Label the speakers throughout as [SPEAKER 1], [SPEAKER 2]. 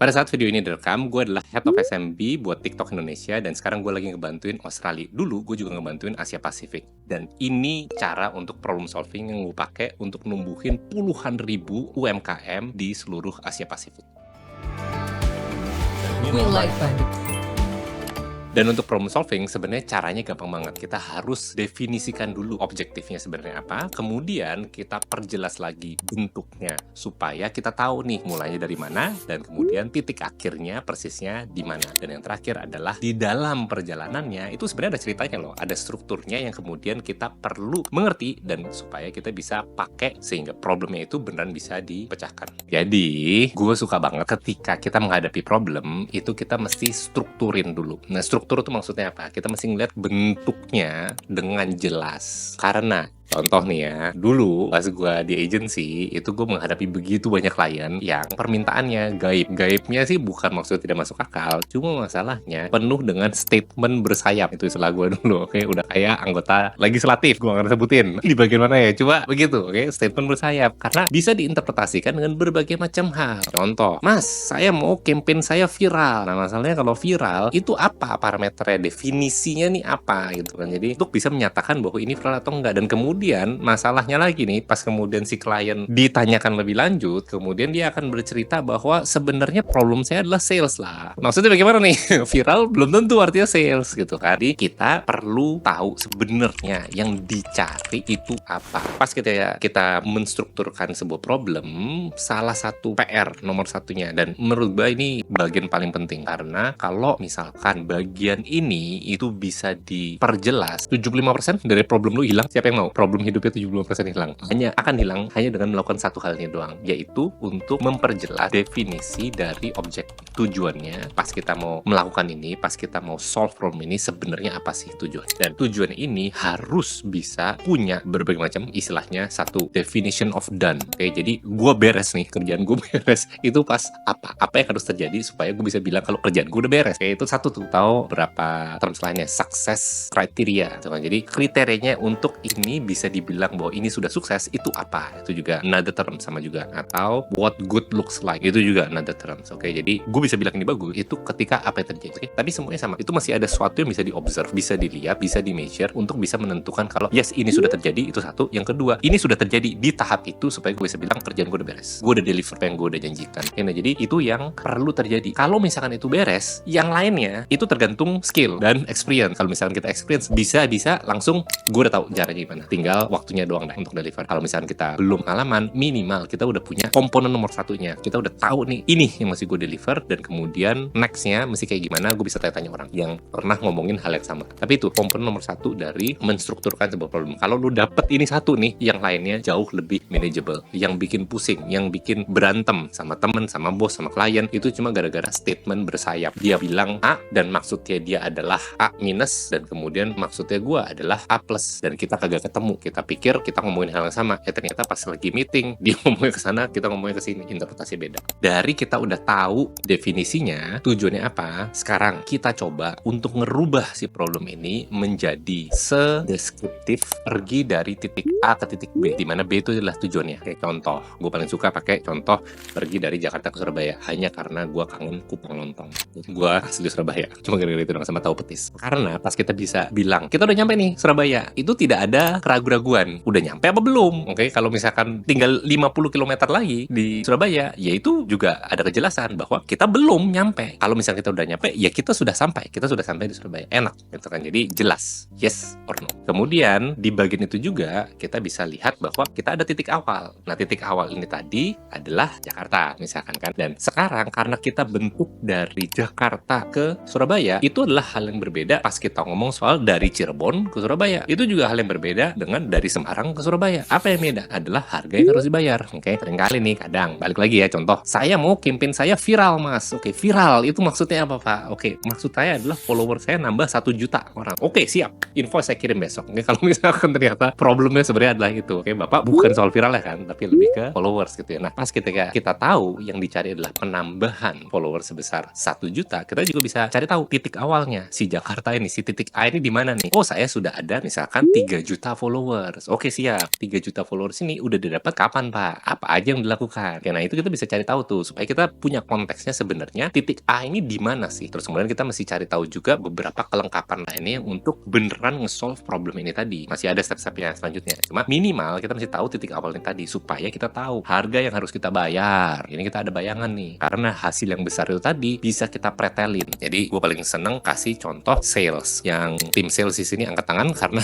[SPEAKER 1] Pada saat video ini direkam, gue adalah Head of SMB buat TikTok Indonesia dan sekarang gue lagi ngebantuin Australia. Dulu gue juga ngebantuin Asia Pasifik. Dan ini cara untuk problem solving yang gue pakai untuk numbuhin puluhan ribu UMKM di seluruh Asia Pasifik.
[SPEAKER 2] We like Bandung.
[SPEAKER 1] Dan untuk problem solving sebenarnya caranya gampang banget. Kita harus definisikan dulu objektifnya sebenarnya apa, kemudian kita perjelas lagi bentuknya supaya kita tahu nih mulainya dari mana dan kemudian titik akhirnya persisnya di mana. Dan yang terakhir adalah di dalam perjalanannya itu sebenarnya ada ceritanya loh, ada strukturnya yang kemudian kita perlu mengerti dan supaya kita bisa pakai sehingga problemnya itu beneran bisa dipecahkan. Jadi gue suka banget ketika kita menghadapi problem itu kita mesti strukturin dulu. Nah, struktur itu maksudnya apa? Kita mesti ngeliat bentuknya dengan jelas. Karena contoh nih ya, dulu pas gue di agency itu gue menghadapi begitu banyak klien yang permintaannya gaib. Gaibnya sih bukan maksud tidak masuk akal, cuma masalahnya penuh dengan statement bersayap. Itu istilah gue dulu, oke? Udah kayak anggota legislatif, gue nggak sebutin di bagian mana ya, coba begitu, oke? Statement bersayap, karena bisa diinterpretasikan dengan berbagai macam hal. Contoh, mas, saya mau campaign saya viral. Nah, masalahnya kalau viral, itu apa parameternya, definisinya nih apa gitu kan. Jadi untuk bisa menyatakan bahwa ini viral atau enggak. Dan kemudian masalahnya lagi nih, pas kemudian si klien ditanyakan lebih lanjut, kemudian dia akan bercerita bahwa sebenarnya problem saya adalah sales lah. Maksudnya bagaimana nih? Viral belum tentu artinya sales gitu kan. Jadi kita perlu tahu sebenarnya yang dicari itu apa. Pas kita menstrukturkan sebuah problem, salah satu PR nomor satunya, dan menurut gue ini bagian paling penting, karena kalau misalkan bagian ini itu bisa diperjelas, 75% dari problem lu hilang. Siapa yang mau problem hidupnya 75% hilang? Akan hilang hanya dengan melakukan satu hal ini doang, yaitu untuk memperjelas definisi dari objek tujuannya. Pas kita mau melakukan ini, pas kita mau solve problem ini, sebenarnya apa sih tujuan? Dan tujuan ini harus bisa punya berbagai macam, istilahnya satu definition of done. Oke, jadi gue beres nih, kerjaan gue beres. Itu pas apa yang harus terjadi supaya gue bisa bilang kalau kerjaan gue udah beres. Oke, itu satu tuh. Tahu berapa terms lainnya, success criteria. Jadi kriterianya untuk ini bisa dibilang bahwa ini sudah sukses itu apa? Itu juga another term sama juga. Atau what good looks like, itu juga another terms. Oke, jadi gue bisa bilang ini bagus itu ketika apa yang terjadi. Oke, tapi semuanya sama. Itu masih ada sesuatu yang bisa diobserve, bisa dilihat, bisa di-measure untuk bisa menentukan kalau yes ini sudah terjadi, itu satu. Yang kedua, ini sudah terjadi di tahap itu supaya gue bisa bilang kerjaan gue udah beres. Gue udah deliver apa yang gue udah janjikan. Nah, jadi itu yang perlu terjadi. Kalau misalkan itu beres, yang lainnya itu tergantung skill dan experience. Kalau misalkan kita experience, bisa langsung gue udah tahu caranya gimana. Tinggal waktunya doang deh untuk deliver. Kalau misalkan kita belum pengalaman, minimal kita udah punya komponen nomor satunya. Kita udah tahu nih, ini yang masih gue deliver, dan kemudian nextnya mesti kayak gimana, gue bisa tanya-tanya orang yang pernah ngomongin hal yang sama. Tapi itu komponen nomor satu dari menstrukturkan sebuah problem. Kalau lu dapet ini satu nih, yang lainnya jauh lebih manageable. Yang bikin pusing, yang bikin berantem sama temen, sama bos, sama klien, itu cuma gara-gara statement bersayap. Dia bilang A dan maksudnya dia adalah A minus, dan kemudian maksudnya gue adalah A plus, dan kita kagak ketemu. Kita pikir kita ngomongin hal yang sama, ternyata pas lagi meeting dia ngomongin ke sana, kita ngomongin ke sini, interpretasi beda. Dari kita udah tahu definisinya, tujuannya apa, sekarang kita coba untuk ngerubah si problem ini menjadi sedeskriptif, pergi dari titik A ke titik B, di mana B itu adalah tujuannya. Kayak contoh, gue paling suka pakai contoh pergi dari Jakarta ke Surabaya hanya karena gue kangen kupang lontong. Gue asli Surabaya, cuma gara-gara itu doang, sama tahu petis. Karena pas kita bisa bilang kita udah nyampe nih Surabaya, itu tidak ada keraguan-raguan udah nyampe apa belum. Oke, kalau misalkan tinggal 50 km lagi di Surabaya, ya itu juga ada kejelasan bahwa kita belum nyampe. Kalau misalkan kita udah nyampe, ya kita sudah sampai di Surabaya, enak gitu kan. Jadi jelas yes or no. Kemudian di bagian itu juga kita bisa lihat bahwa kita ada titik awal. Nah, titik awal ini tadi adalah Jakarta misalkan kan. Dan sekarang karena kita bentuk dari Jakarta ke Surabaya, itu adalah hal yang berbeda pas kita ngomong soal dari Cirebon ke Surabaya. Itu juga hal yang berbeda dengan dari Semarang ke Surabaya. Apa yang beda? Adalah harga yang harus dibayar. Oke, seringkali nih kadang balik lagi ya, contoh saya mau campaign saya viral mas. Oke, viral itu maksudnya apa pak? Oke, maksud saya adalah follower saya nambah 1 juta orang. Oke, siap, info saya kirim besok. Oke, kalau misalkan ternyata problemnya sebenarnya adalah itu. Oke, bapak bukan soal viral ya kan, tapi lebih ke followers gitu ya. Nah, pas ketika kita tahu yang dicari adalah penambahan followers sebesar 1 juta, kita juga bisa cari tahu titik awalnya si Jakarta ini, si titik A ini di mana nih. Oh, saya sudah ada misalkan 3 juta followers followers. Oke siap, 3 juta followers ini udah didapat kapan Pak? Apa aja yang dilakukan? Oke, nah itu kita bisa cari tahu tuh, supaya kita punya konteksnya sebenarnya titik A ini di mana sih? Terus kemudian kita mesti cari tahu juga beberapa kelengkapan lainnya untuk beneran nge-solve problem ini tadi. Masih ada step-stepnya selanjutnya. Cuma minimal kita mesti tahu titik awalnya tadi, supaya kita tahu harga yang harus kita bayar. Ini kita ada bayangan nih, karena hasil yang besar itu tadi bisa kita pretelin. Jadi gue paling seneng kasih contoh sales, yang tim sales di sini angkat tangan karena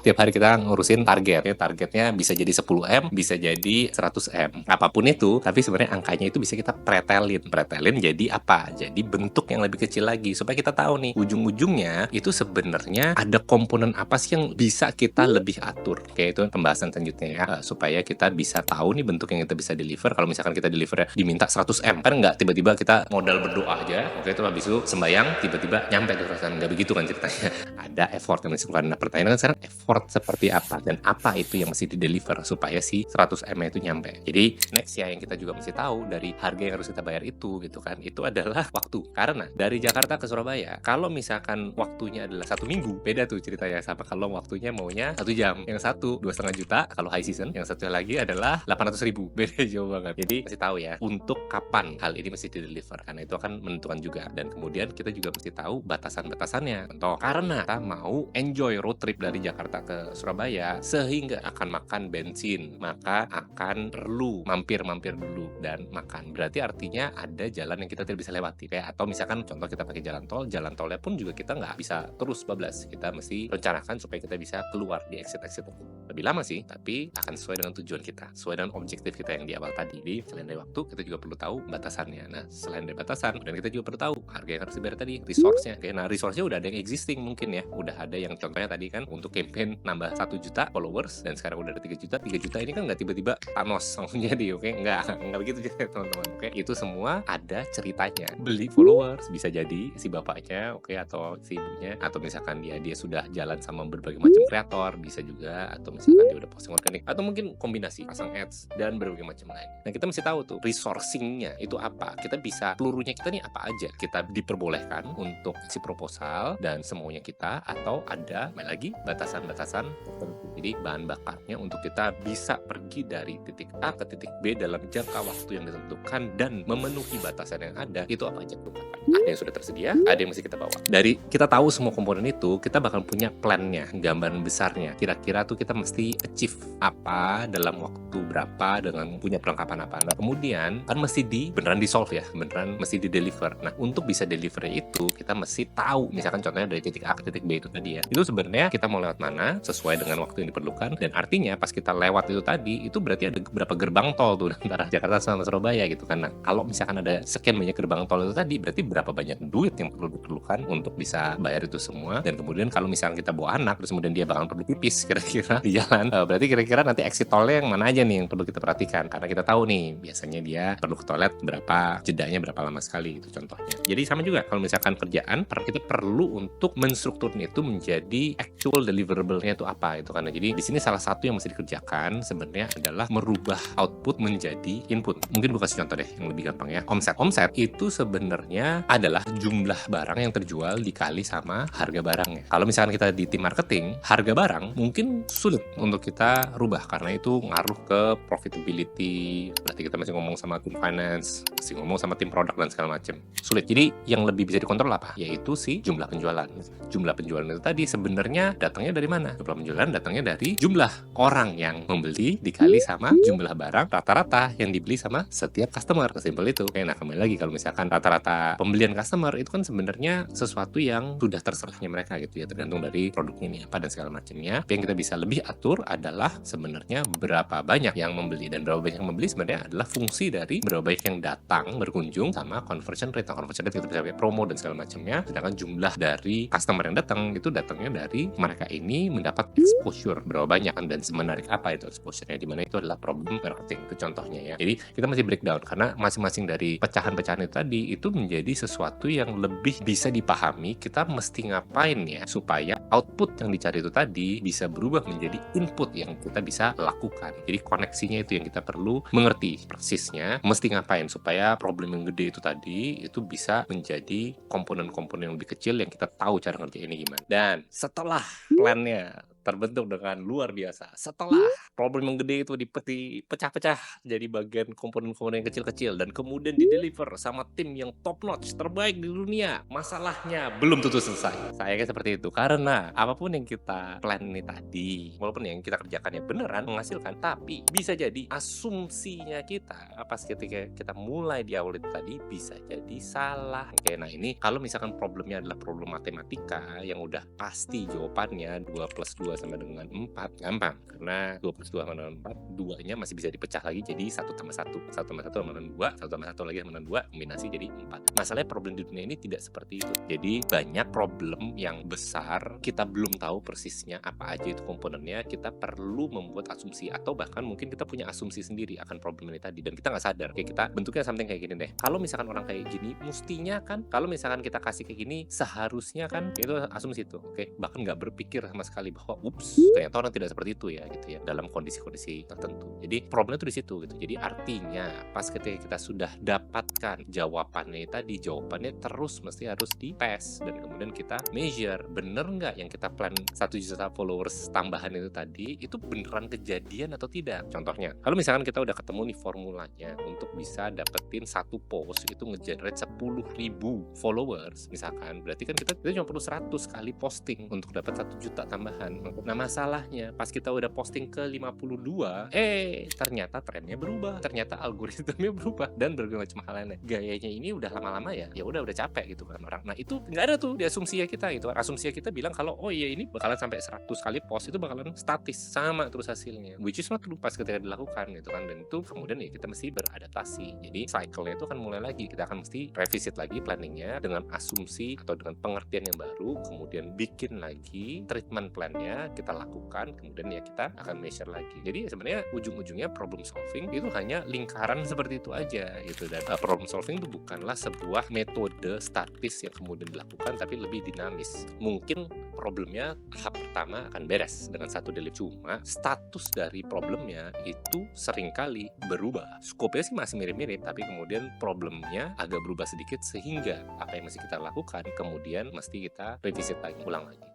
[SPEAKER 1] tiap hari kita ngurusin target. Targetnya bisa jadi 10M, bisa jadi 100M. Apapun itu, tapi sebenarnya angkanya itu bisa kita pretelin. Pretelin jadi apa? Jadi bentuk yang lebih kecil lagi, supaya kita tahu nih ujung-ujungnya itu sebenarnya ada komponen apa sih yang bisa kita lebih atur. Oke, itu pembahasan selanjutnya ya. Supaya kita bisa tahu nih bentuk yang kita bisa deliver. Kalau misalkan kita delivernya diminta 100M, kan nggak tiba-tiba kita modal berdoa aja, oke, itu habis itu sembayang tiba-tiba nyampe tuh rasanya. Nggak begitu kan ceritanya. Ada effort yang mesti keluarin. Nah, pertanyaan kan sekarang effort seperti apa dan apa itu yang mesti di deliver supaya si 100M itu nyampe. Jadi next ya yang kita juga mesti tahu dari harga yang harus kita bayar itu gitu kan, itu adalah waktu. Karena dari Jakarta ke Surabaya, kalau misalkan waktunya adalah 1 minggu, beda tuh ceritanya sama kalau waktunya maunya 1 jam. Yang satu 2,5 juta kalau high season, yang satu lagi adalah 800.000. Beda jauh banget. Jadi mesti tahu ya untuk kapan hal ini mesti di deliver, karena itu akan menentukan juga. Dan kemudian kita juga mesti tahu batasan-batasannya. Contoh, karena kita mau enjoy road trip dari Jakarta ke Surabaya sehingga akan makan bensin, maka akan perlu mampir-mampir dulu dan makan. Berarti artinya ada jalan yang kita tidak bisa lewati. Kayak atau misalkan contoh kita pakai jalan tolnya pun juga kita nggak bisa terus bablas. Kita mesti rencanakan supaya kita bisa keluar di exit-exit lebih lama sih, tapi akan sesuai dengan tujuan kita, sesuai dengan objektif kita yang di awal tadi. Jadi selain dari waktu, kita juga perlu tahu batasannya. Nah, selain dari batasan, dan kita juga perlu tahu harga yang harus dibayar tadi, resource-nya. Oke, nah resource-nya udah ada yang existing mungkin ya, udah ada yang contohnya tadi kan untuk campaign nambah 1 juta followers dan sekarang udah ada 3 juta. 3 juta ini kan nggak tiba-tiba Thanos langsung jadi, oke? Nggak begitu juga teman-teman. Oke, itu semua ada ceritanya. Beli followers bisa jadi si bapaknya, oke, atau si ibunya, atau misalkan dia sudah jalan sama berbagai macam kreator, bisa juga, atau misalkan dia udah posting organik, atau mungkin kombinasi pasang ads dan berbagai macam lain. Nah, kita mesti tahu tuh resourcing-nya itu apa. Kita bisa pelurunya kita nih apa aja. Kita diperbolehkan untuk si proposal dan semuanya kita, atau ada lagi batasan-batasan tertentu. Jadi bahan bakarnya untuk kita bisa pergi dari titik A ke titik B dalam jangka waktu yang ditentukan dan memenuhi batasan yang ada, itu apa aja tuh? Ada yang sudah tersedia, ada yang mesti kita bawa. Dari kita tahu semua komponen itu, kita bakal punya plan-nya, gambaran besarnya. Kira-kira tuh kita mesti achieve apa dalam waktu berapa dengan punya perlengkapan apa. Nah, kemudian kan mesti beneran di solve ya, beneran mesti di deliver. Nah, untuk bisa deliver itu kita mesti tahu, misalkan contohnya dari titik A ke titik B itu tadi ya. Itu sebenarnya kita mau lewat mana sesuai dengan waktu yang diperlukan, dan artinya pas kita lewat itu tadi, itu berarti ada berapa gerbang tol tuh antara Jakarta sama Surabaya gitu kan. Nah, kalau misalkan ada sekian banyak gerbang tol itu tadi, berarti berapa banyak duit yang perlu diperlukan untuk bisa bayar itu semua. Dan kemudian kalau misalkan kita bawa anak, terus kemudian dia bakal perlu pipis kira-kira di jalan, berarti kira-kira nanti exit tolnya yang mana aja nih yang perlu kita perhatikan, karena kita tahu nih biasanya dia perlu ke toilet berapa, jedanya berapa lama sekali, itu contohnya. Jadi sama juga kalau misalkan kerjaan, kita perlu untuk menstrukturkan itu menjadi actual deliverable-nya itu apa itu, karena jadi di sini salah satu yang mesti dikerjakan sebenarnya adalah merubah output menjadi input. Mungkin gue kasih contoh deh yang lebih gampang ya. Omset itu sebenarnya adalah jumlah barang yang terjual dikali sama harga barangnya. Kalau misalkan kita di tim marketing, harga barang mungkin sulit untuk kita rubah karena itu ngaruh ke profitability. Berarti kita masih ngomong sama tim finance, masih ngomong sama tim produk dan segala macam. Sulit. Jadi yang lebih bisa dikontrol apa? Yaitu si jumlah penjualan. Jumlah penjualan itu tadi sebenarnya datangnya dari mana? Jumlah penjualan datangnya dari jumlah orang yang membeli dikali sama jumlah barang rata-rata yang dibeli sama setiap customer. Sesimpel itu. Nah, kembali lagi kalau misalkan rata-rata pembelian customer itu kan sebenarnya sesuatu yang sudah terserahnya mereka gitu ya, tergantung dari produknya ini apa dan segala macamnya. Tapi yang kita bisa lebih atur adalah sebenarnya berapa banyak yang membeli, dan berapa banyak yang membeli sebenarnya adalah fungsi dari berapa banyak yang datang berkunjung sama conversion rate. Conversion rate kita bisa pakai promo dan segala macamnya. Sedangkan jumlah dari customer yang datang itu datangnya dari mereka ini mendapat exposure berapa banyak dan semenarik apa itu exposure-nya, dimana itu adalah problem marketing, itu contohnya ya. Jadi kita masih breakdown karena masing-masing dari pecahan-pecahan itu tadi itu menjadi sesuatu yang lebih bisa dipahami. Kita mesti ngapain ya supaya output yang dicari itu tadi bisa berubah menjadi input yang kita bisa lakukan. Jadi koneksinya itu yang kita perlu mengerti persisnya, mesti ngapain supaya problem yang gede itu tadi itu bisa menjadi komponen-komponen yang lebih kecil yang kita tahu cara ngerjainnya gimana. Dan setelah plannya terbentuk dengan luar biasa. Setelah problem yang gede itu dipecah-pecah jadi bagian komponen-komponen yang kecil-kecil dan kemudian di-deliver sama tim yang top notch, terbaik di dunia. Masalahnya belum tentu selesai. Sayangnya seperti itu. Karena apapun yang kita plan ini tadi, walaupun yang kita kerjakan ya beneran menghasilkan, tapi bisa jadi asumsinya kita pas ketika kita mulai di awal itu tadi bisa jadi salah. Oke, nah ini kalau misalkan problemnya adalah problem matematika yang udah pasti jawabannya 2 plus 2 sama dengan 4, gampang. Karena 2 plus 2 sama dengan 4, 2-nya masih bisa dipecah lagi jadi 1 tambah 1. 1 tambah 1 sama dengan 2, 1 tambah 1 lagi sama dengan 2, kombinasi jadi 4. Masalahnya problem di dunia ini tidak seperti itu. Jadi banyak problem yang besar, kita belum tahu persisnya apa aja itu komponennya, kita perlu membuat asumsi atau bahkan mungkin kita punya asumsi sendiri akan problem ini tadi dan kita nggak sadar. Kayak kita bentuknya something kayak gini deh. Kalau misalkan orang kayak gini, mestinya kan kalau misalkan kita kasih kayak gini, seharusnya kan itu asumsi itu, oke? Bahkan nggak berpikir sama sekali bahwa ups, ternyata orang tidak seperti itu ya gitu ya dalam kondisi-kondisi tertentu. Jadi problemnya tuh di situ gitu. Jadi artinya pas ketika kita sudah dapatkan jawabannya tadi, jawabannya terus mesti harus dites dan kemudian kita measure bener nggak yang kita plan 1 juta followers tambahan itu tadi itu beneran kejadian atau tidak. Contohnya kalau misalkan kita udah ketemu nih formulanya untuk bisa dapetin satu post itu nge-generate 10.000 followers misalkan, berarti kan kita cuma perlu 100 kali posting untuk dapat 1 juta tambahan. Nah masalahnya pas kita udah posting ke 52, ternyata trennya berubah, ternyata algoritmanya berubah dan berbagai macam hal lainnya. Gayanya ini udah lama-lama ya udah capek gitu kan orang. Nah itu nggak ada tuh di asumsinya kita gitu. Asumsinya kita bilang kalau oh iya ini bakalan sampai 100 kali post itu bakalan statis sama terus hasilnya, which is not true pas ketika dilakukan gitu kan. Dan itu kemudian ya kita mesti beradaptasi. Jadi cycle-nya itu kan mulai lagi, kita akan mesti revisit lagi planningnya dengan asumsi atau dengan pengertian yang baru, kemudian bikin lagi treatment plan-nya, kita lakukan, kemudian ya kita akan measure lagi. Jadi sebenarnya ujung-ujungnya problem solving itu hanya lingkaran seperti itu aja gitu. Dan problem solving itu bukanlah sebuah metode statis yang kemudian dilakukan, tapi lebih dinamis. Mungkin problemnya tahap pertama akan beres dengan satu delivery, cuma status dari problemnya itu seringkali berubah. Skopnya sih masih mirip-mirip, tapi kemudian problemnya agak berubah sedikit sehingga apa yang mesti kita lakukan kemudian mesti kita revisit lagi, ulang lagi.